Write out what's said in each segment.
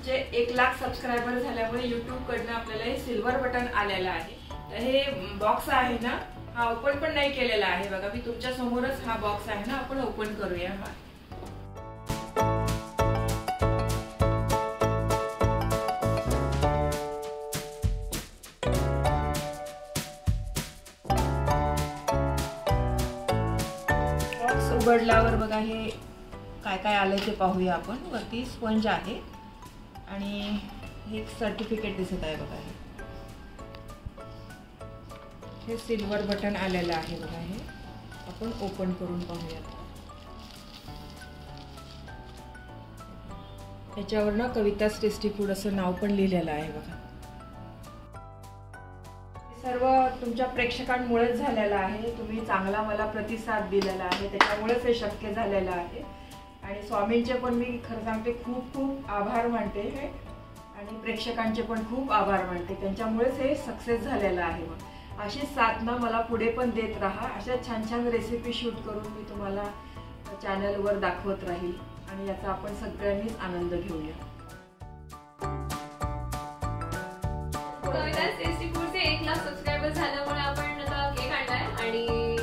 पुढचे 1 लाख सबस्क्रायबर झाल्यामुळे YouTube कडनं आपल्याला हे सिल्वर बटन आलेलं आहे। तर हे बॉक्स आहे ना, हा ओपन पण नाही केलेला आहे बघा, मी तुमच्या समोरच हा बॉक्स आहे ना, आपण ओपन करूया। हा बॉक्स उघडल्यावर बघा हे काय काय आले ते पाहूया आपण। वरती स्पंज आहे आणि हे एक सर्टिफिकेट दिसत आहे बघा। हे सिल्वर बटन आलेलं आहे बघा, हे आपण ओपन करून पाहूया। याच्यावर ना कविता's टेस्टी फूड असं नाव पण लिहिलेलं आहे बघा। सर्व तुमच्या प्रेक्षकांमुळेच झालेलं आहे, तुम्ही चांगला मला प्रतिसाद दिलेला आहे, त्याच्यामुळेच हे शक्य झालेलं आहे। आणि स्वामींचे पण मी खरं सांगते खूप खूप आभार मानते आणि प्रेक्षकांचे पण खूप आभार मानते, त्यांच्यामुळेच हे सक्सेस झालेलं आहे। मग अशीच साधना मला पुढे पण देत राहा, अशा छान छान रेसिपी शूट करून मी तुम्हाला चॅनलवर दाखवत राहील आणि याचा आपण सगळ्यांनीच आनंद घेऊया। कविता's टेस्टी फूडचे 1 लाख सबस्क्रायबर झाल्यामुळे आपण आता केक आणलाय आणि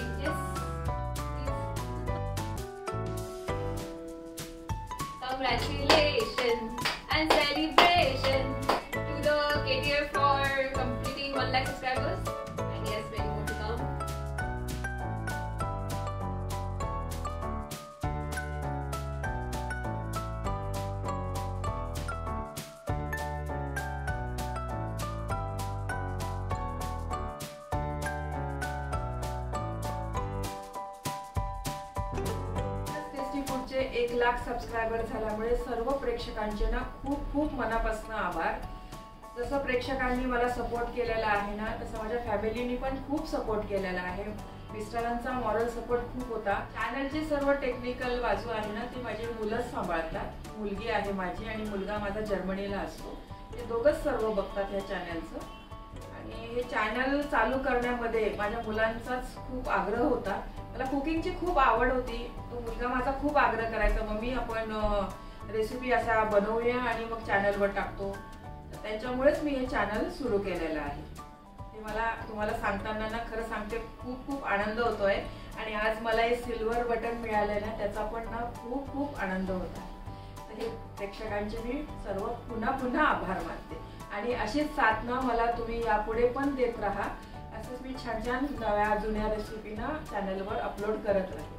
congratulations and celebration to the KTF for completing 1 lakh subscribers, and yes, many more to come. पुढचे 1 लाख सबस्क्रायबर झाल्यामुळे सर्व प्रेक्षकांचे ना खूप खूप मनापासून आभार। जसं प्रेक्षकांनी मला सपोर्ट केलेला आहे ना, तसं माझ्या फॅमिलीनी पण खूप सपोर्ट केलेला आहे। मिस्टरांचा मॉरल सपोर्ट खूप होता। चॅनलची सर्व टेक्निकल बाजू आहे ना, ती माझी मुलंच सांभाळतात। मुलगी आहे माझी आणि मुलगा माझा जर्मनीला असतो, ते दोघंच सर्व बघतात या चॅनलचं। आणि हे चॅनल चालू करण्यामध्ये माझ्या मुलांचाच खूप आग्रह होता। मला कुकिंगची खूप आवड होती, तो मुलगा माझा खूप आग्रह करायचा, मम्मी आपण रेसिपी असा बनवूया आणि मग चॅनलवर टाकतो। त्याच्यामुळेच मी हे चॅनल सुरू केलेलं आहे। ते मला तुम्हाला सांगताना ना खरं सांगते खूप खूप आनंद होतोय आणि आज मला हे सिल्वर बटन मिळालंय ना, त्याचा पण ना खूप खूप आनंद होता। तर हे प्रेक्षकांचे मी सर्व पुन्हा पुन्हा आभार मानते आणि अशीच साधना मला तुम्ही यापुढे पण देत राहा। असंच मी छान छान नव्या जुन्या रेसिपी ना चॅनलवर अपलोड करत राहील।